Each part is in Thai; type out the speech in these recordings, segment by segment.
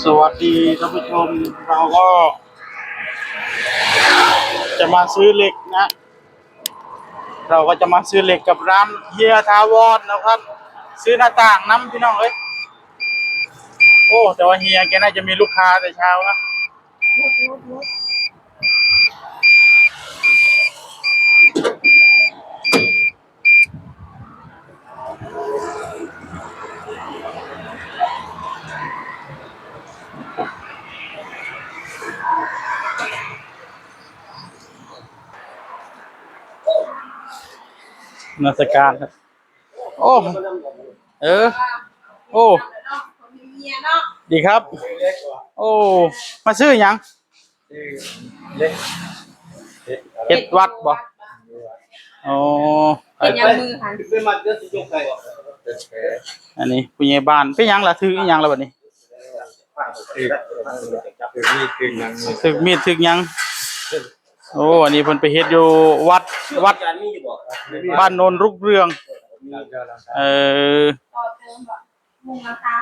สวัสดีท่านผู้ชมเราก็จะมาซื้อเหล็กนะเราก็จะมาซื้อเหล็กกับร้านเฮียทาวรนะครับซื้อหน้าต่างน้ำพี่น้องเอ้ยโอ้แต่ว่าเฮียแกน่าจะมีลูกค้าแต่เช้านะนาฏการครับโอ้เออโอ้ดีครับโอ้มาซื้อหยังเฮ็ดวัดบ่โอ้เป็นยังมือหันอันนี้ผู้ใหญ่บ้านเป็นหยังล่ะถืออีหยังล่ะบัดนี้ถือมีดถือหยังโอ้อันนี้เพิ่นไปเฮ็ดอยู่วัดบ้านโนนรุ่งเรืองเออต่อเติมแบบมุงราคา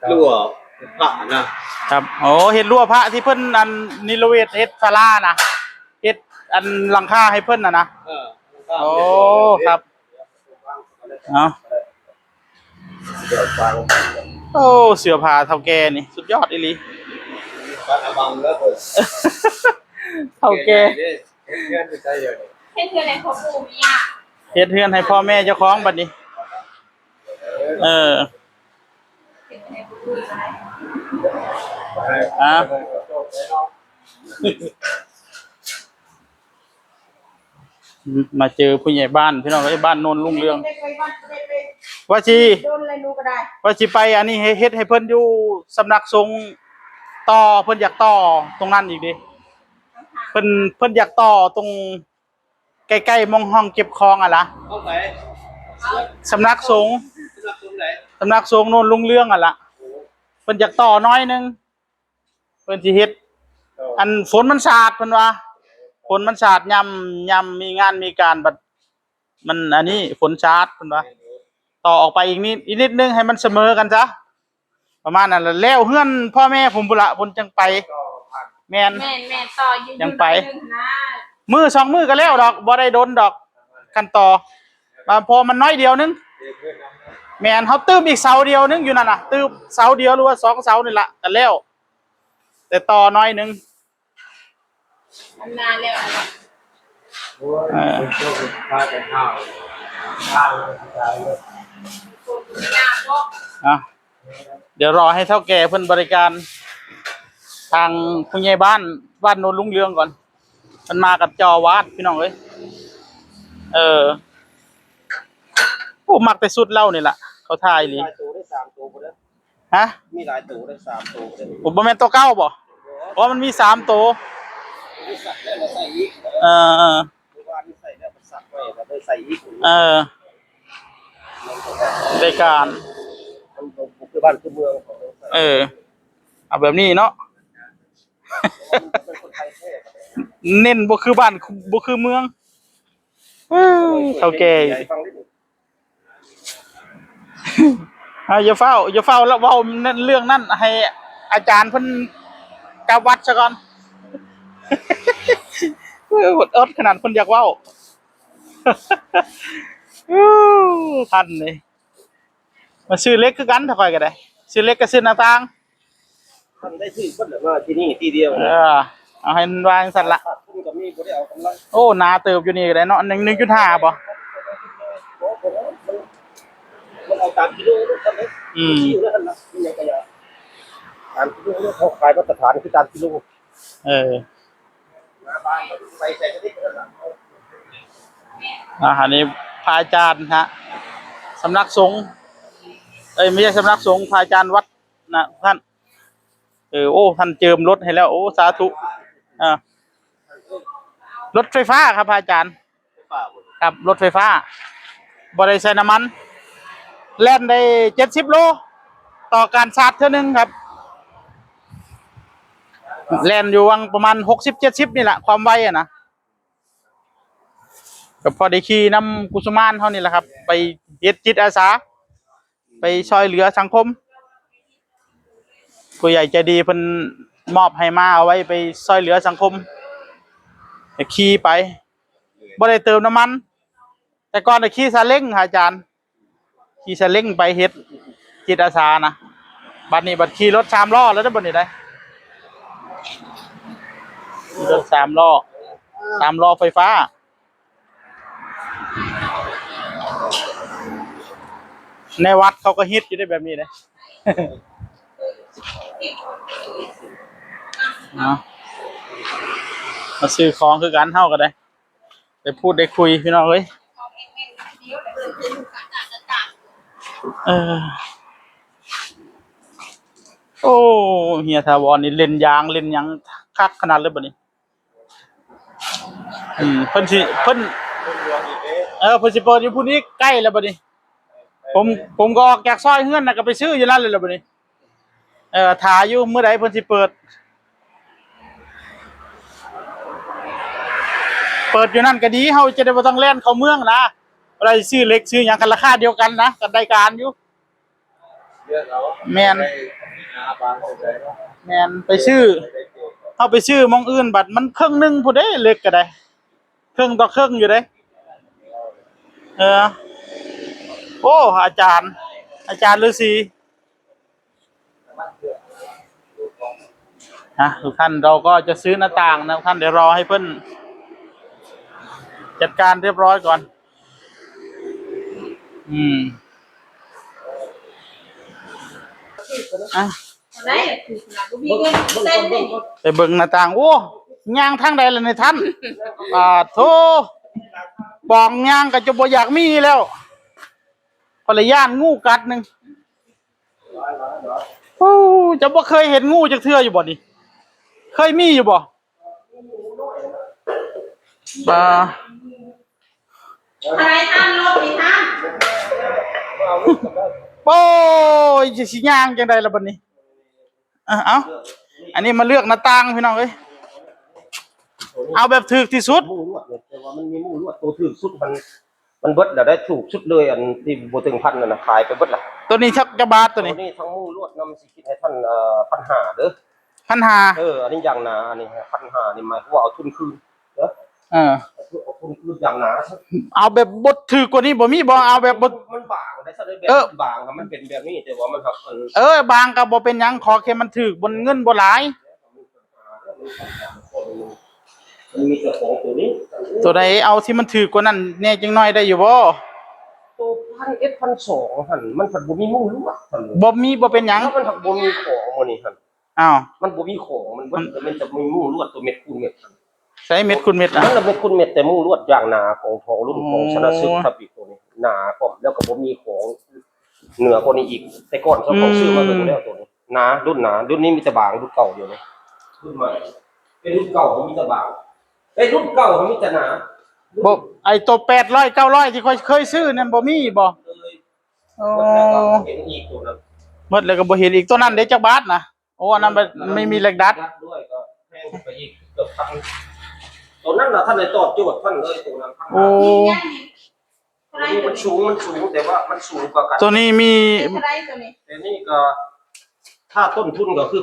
รั่วพระนะครับโอ้เฮ็ดรั้วพระที่เพิ่นอันนิรเวศเฮ็ดศาลานะเฮ็ดอันหลังคาให้เพิ่นน่ะนะโอ้ครับเนาะโอ้เสื้อผ้าเฒ่าแก่นี่สุดยอดอีหลีเฒ่าแก่ให้เธอในครอบครัวมีอ่ะเฮ็ดเฮือนให้พ่อแม่เจ้าของบัดนี้เอออ่ะมาเจอผู้ใหญ่บ้านพี่น้องไอ้บ้านโนนรุ่งเรืองว่าสิว่าสิไปอันนี้เฮ็ดให้เพิ่นอยู่สำนักสงฆ์ต่อเพิ่นอยากต่อตรงนั้นอีกดิเพิ่นอยากต่อตรงใกล้ๆมองห้องเก็บของอ่ะล่ะสำนักสงฆ์สำนักสงฆ์โนนรุ่งเรืองอ่ะล่ะเพิ่นอยากต่อน้อยนึงเพิ่นสิเฮ็ดอันฝนมันสาดเพิ่นว่าฝนมันสาดยามมีงานมีการบัดมันอันนี้ฝนสาดเพิ่นว่าต่อออกไปอีกนิดนึงให้มันเสมอกันซะประมาณนั้นแล้วเฮือนพ่อแม่ผมบุละผมจังไปแม่นต่อยืนยังไปนะมือสองมือก็แล้วดอกบ่ได้โดนดอกคันต่อพอมันน้อยเดียวนึงแม่นเฮาตื้มอีกเสาเดียวนึงอยู่นั่นน่ะตื้มเสาเดียวหรือว่า2เสานี่ล่ะก็แล้วแต่ต่อน้อยนึงนานแล้วเดี๋ยวรอให้เฒ่าแก่เพิ่นบริการทางผู้ใหญ่บ้านโนนรุ่งเรืองก่อนมันมากับจอวาดพี่น้องเอ้ยโอ้มักแต่สุดเล่านี่ล่ะเขาทายอีหลีฮะมีหลายตัวได้3ตัวผมบ่แม่นตัวเก่าบ่เพราะมันมี3ตัวเออได้การคือบ้านคือเมืองเอาแบบนี้เนาะเน้นบ่คือบ้านบ่คือเมืองเฒ่าแก่อย่าเฝ้าแล้วเว้าเรื่องนั้นให้อาจารย์เพิ่นกลับวัดซะก่อนอดขนาดเพิ่นอยากเว้าท่านนี่มาซื้อเล็กคือกันถ้าค่อยก็ได้ซื้อเล็กก็ซื้อหน้าต่างทำได้ที่เพิ่นว่าที่นี่ที่เดียวเอาให้มันวางสั่นละก็มีบ่ได้เอากำลังโอ้หนาเติบอยู่นี่ก็ได้เนาะ1.5บ่มันเอาตามกิโลกันเด้อยู่แล้วนะมีหยังก็อย่าตามกิโลเฮาขายมาตรฐานคือตามกิโลบ้านไปใส่กันนี่ก็อันนี้พระอาจารย์ฮะสำนักสงฆ์ไม่ใช่สำนักสงฆ์พระอาจารย์วัดนะท่านโอ้ท่านเจิมรถให้แล้วโอ้สาธุรถไฟฟ้าครับพระอาจารย์ครับรถไฟฟ้าบ่ได้ใช้น้ำมันแล่นได้70 โลต่อการชาร์จเท่านึงครับแล่นอยู่วังประมาณ60-70นี่แหละความไวอ่ะนะก็พอได้ขี่นำกุสุมานเท่านี้แหละครับไปเฮ็ดจิตอาสาไปช่วยเหลือสังคม ผู้ใหญ่ใจดีเพิ่นมอบให้มาเอาไว้ไปช่วยเหลือสังคมขี่ไปบ่ได้เติมน้ำมัน แต่ก่อนน่ะขี่ซาเล้งค่ะอาจารย์ขี่ซาเล้งไปเฮ็ดจิตอาสานะบัดนี้บัดขี่รถ3ล้อแล้วเด้อบัดนี้ได้ขี่รถ3ล้อไฟฟ้าในวัดเขาก็ฮิตอยู่ได้แบบนี้เลย เนาะมาซื้อของคือกันเท่ากันได้ได้พูดได้คุยพี่น้องเอ้ยเออโอ้เฮียทาวรนี่เล่นยางเล่นหยังคักขนาดเลยบัดนี้เพิ่นสิเพิ่นเพิ่นสิเปิดอยู่พุ่นนี้ใกล้แล้วบัดนี้ผมก็ออกจากซอยเฮือนน่ะก็ไปซื้ออยู่นั่นเลยล่ะบัดนี้ถ่ายอยู่มื้อใดเพิ่นสิเปิดอยู่นั่นก็ดีเฮาจะได้บ่ต้องแล่นเข้าเมืองนะเวลาซื้อเล็กซื้อหยังกันราคาเดียวกันนะกันได้การอยู่แม่นไปซื้อเฮาไปซื้อหม้องอื่นบัดมันครึ่งนึงพุ่นเด้เล็กก็ได้ครึ่งต่อครึ่งอยู่เด้โอ้อาจารย์ฤาษีทุกท่านเราก็จะซื้อหน้าต่างนะทุกท่านเดี๋ยวรอให้เพิ่นจัดการเรียบร้อยก่อนไปเบิ่งหน้าต่างโอ้ย่างทางใดล่ะในท่านโธ่ปองย่างก็จะบ่อยากมีแล้วภรรยางูกัดนึงโอ้จะบ่เคยเห็นงูจักเทื่ออยู่บ่นี่เคยมีอยู่บ่อะไรท่านโลกนี่ท่าน โอ้ยสิย่างจังได๋ล่ะบัดนี้เอาอันนี้มาเลือกหน้าต่างพี่น้องเอ้ยเอาแบบถูกที่สุดมุ้งลวดเนี่ยแต่ว่ามันมีมุ้งลวดตัวถูกสุดมันเบิดแล้วได้ถูกสุดเลยอันที่บ่ถึงพันนั่นน่ะขายไปเบิดล่ะตัวนี้ชักจะบาทตัวนี้ทั้งมุ้งลวดนำสิคิดให้ท่าน1,500เด้อ1,500อันนี้อย่างหนาอันนี้1,500นี่หมายความว่าเอาทุนคืนเด้อเอาทุนคืนอย่างหนาเอาแบบบ่ถูกกว่านี้บ่มีบ่เอาแบบบ่มันบางได้ซะได้แบบบางครับมันเป็นแบบนี้แต่ว่ามันหักบางก็บ่เป็นหยังขอแค่มันถูกบนเงินบ่หลายมันมีเจ้าของตัวนี้ตัวใดเอาที่มันถูกกว่านั้นแน่จังน้อยได้อยู่บ่ตัว1,000 1,200หั่นมันผัดบ่มีมุ้งลวดหั่นบ่เป็นหยังมันผัดบ่มีของมื้อนี้หั่นมันบ่มีของมันจะมีมุ้งลวดตัวเม็ดคูณเม็ดใช้เม็ดคูณเม็ดมันเม็ดคูณเม็ดแต่มุ้งลวดอย่างหนาของทองรุ่นของชนะศึกครับอีกตัวนี้หนาพร้อมแล้วก็บ่มีของเหนือกว่านี้อีกแต่ก่อนเขาซื้อมาเบิ่งแล้วตัวนี้หนารุ่นนี้มีแต่บางรุ่นเก่าอยู่นี่รุ่นใหม่เป็นรุ่นเก่ามีแต่บางรุ่นเก่ามีแต่หนาบ่ไอ้ตัว800 900ที่เคยซื้อนั่นบ่มีบ่เห็นอีกตัวนั้นหมดแล้วก็บ่เห็นอีกตัวนั้นได้จักบาทนะโอ้อันนั้นไม่มีเหล็กดัดด้วยก็แพงไปอีกเกือบพันตัวนั้นน่ะท่านได้ตอบโจทย์ท่านเลยตัวนั้นโอ้มันสูงแต่ว่ามันสูงกว่ากันตัวนี้มีแต่นี่ก็ถ้าต้นทุนก็คือ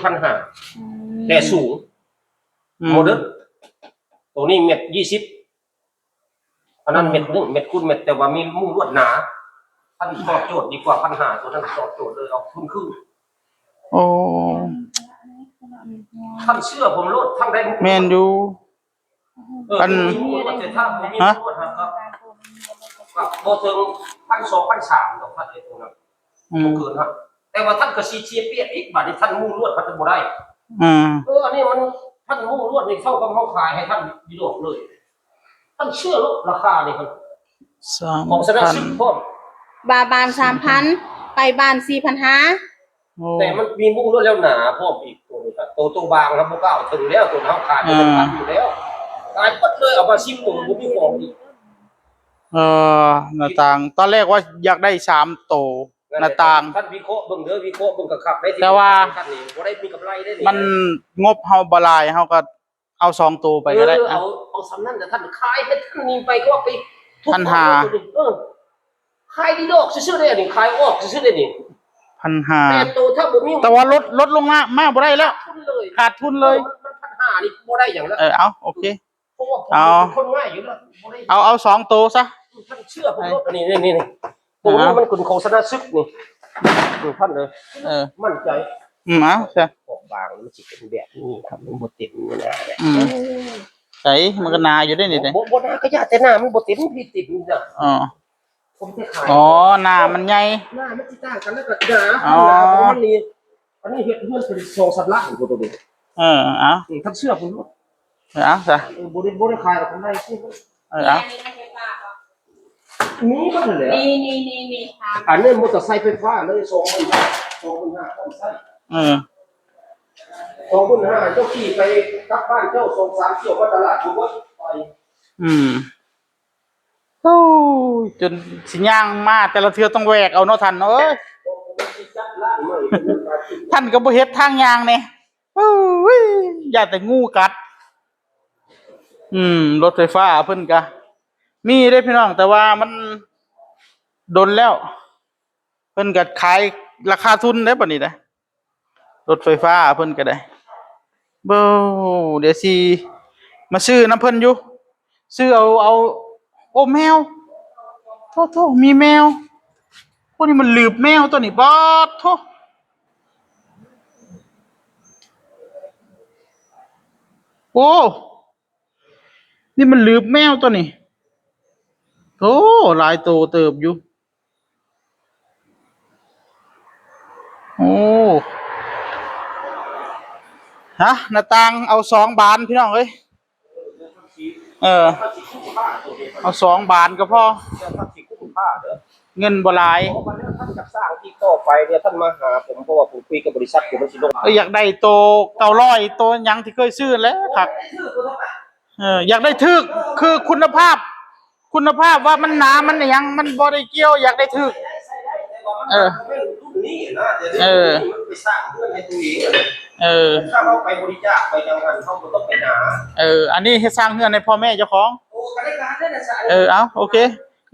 1,500แต่สูงโมเดิร์นตัวนี้1.20 อันนั้นเม็ดนึงเม็ดคูณเม็ดแต่ว่ามีมุ้งลวดหนาท่านตอบโจทย์ดีกว่า1,500ตัวนั้นตอบโจทย์เลยเอาทุนครึ่งโอ้ท่านเชื่อผมโลดทั้งได้แม่นอยู่อันแต่ถ้าผมมีมุ้งลวดครับบ่ถึง1,200 1,300ดอกท่านไอ้ตรงนั้นบ่เกินครับแต่ว่าท่านก็สิเชียร์เปียกอีกบาดนี้ท่านมุ้งลวดท่านบ่ได้อันนี้มันท่านมุ้งลวดนี่เท่ากับเฮาขายให้ท่านยุโรปเลยท่านเชื่อลดราคานี่ครับของสนับสนุนพร้อมบาน 3,000 ไปบาน 4,500แต่มันมีมุ้งลวดแล้วหนาพร้อมอีกตัวนี้ครับตัวบางครับบ่กล้าถึงแล้วตัวเฮาขายเป็นพันอยู่แล้วขายหมดเลยเอามาชิมตัวบ่มีของอีกหน้าต่างตอนแรกว่าอยากได้3ตัวหน้าต่างท่านวิเคราะห์เบิ่งเด้อวิเคราะห์เบิ่งคักๆได้แต่ว่าบ่ได้มีกำไรได้มันงบเฮาบ่หลายเฮาก็เอา2ตัวไปก็ได้เอาสำนั้นแต่ท่านขายให้ท่านนี่ไปก็ว่าไป1,500ขายดีดอกซื่อๆได้นี่ขายออกซื่อๆได้นี่ 1,500 แต่ตัวถ้าบ่มี แต่ว่าลดลงมาบ่ได้แล้ว ทุนเลย ขาดทุนเลย มัน1,500นี่บ่ได้อย่างแล้ว เอาโอเค เพราะว่าผม เอา เป็นคนง่ายอยู่แล้วบ่ได้ เอา2ตัวซะ ท่านเชื่อผมรถอันนี้นี่ตัวนี้มันคุณโฆษณาซึกนี่ท่านเลย มั่นใจ เอาใช่ ออกบางมันสิเป็นแบบนี้ครับมันบ่เต็มนี่นะ ใส่มันก็นาอยู่ได้นี่เด้ บ่น่าก็ยาแต่หน้ามันบ่เต็มพี่ติดนี่จ้ะ อ๋อ ผมจะขาย อ๋อหน้ามันใหญ่ หน้ามันสิต่างกันแล้วก็หนา อ๋อ มันนี่อันนี้เฮ็ดเพื่อนเป็น2-3ล้านตัวนี้ เอา นี่ท่านเชื่อผมรถ เอาซะ บ่ได้ขายผมได้สิ เอา มีมันแหละ นี่ถาม อันนี้มอเตอร์ไซค์ไฟฟ้าเลย2,500ต้องใช้ 2,500เจ้าขี่ไปกลับบ้านเจ้า2-3เที่ยวก็ตลาดอยู่ว่าไป โอ้ยจนสิย่างมาแต่ละเทื่อต้องแหวกเอาเนาะท่านเอ้ย จัดร้านใหม่ ท่านก็บ่เฮ็ดทางยางนี่โอ้ยอย่าแต่งูกัดรถไฟฟ้าเพิ่นก็มีได้พี่น้องแต่ว่ามันดนแล้วเพิ่นก็ขายราคาทุนได้บัดนี้นะรถไฟฟ้าเพิ่นก็ได้เบ้เดี๋ยวสิมาซื้อน้ำเพิ่นอยู่ซื้อเอาโอ้แมวโทมีแมวพวกนี้มันหลืบแมวตัวนี้บอดโทโอ้นี่มันหลืบแมวตัวนี้โอ้หลายโตเติบอยู่โอ้ฮะหน้าต่างเอา2 บานพี่น้องเอ้ยเอา2 บานก็พอเงินบ่หลาย ท่านจะสร้างที่ต่อไปเนี่ยท่านมาหาผมเพราะว่าผมคุยกับบริษัทอยู่มันสิลง อยากได้โต900โตหยังที่เคยซื้อแล้วครับอยากได้ถึกคือคุณภาพว่ามันหนามันหยังมันบ่ได้เกี่ยวอยากได้ถึกไปสร้างเพื่อนให้ตัวเองถ้าเราไปบริจาคไปจังหันเขาก็ต้องไปหาอันนี้เฮ็ดสร้างเฮือนให้พ่อแม่เจ้าของ โอ้ก็ได้การได้นะ เอาโอเค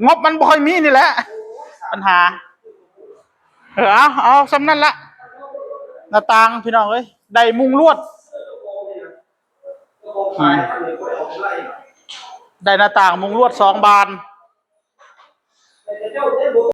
งบมันบ่ค่อยมีนี่แหละปัญหาเอาสำนั้นละหน้าต่างพี่น้องเอ้ยได้มุงลวดได้หน้าต่างมุงลวด2 บาน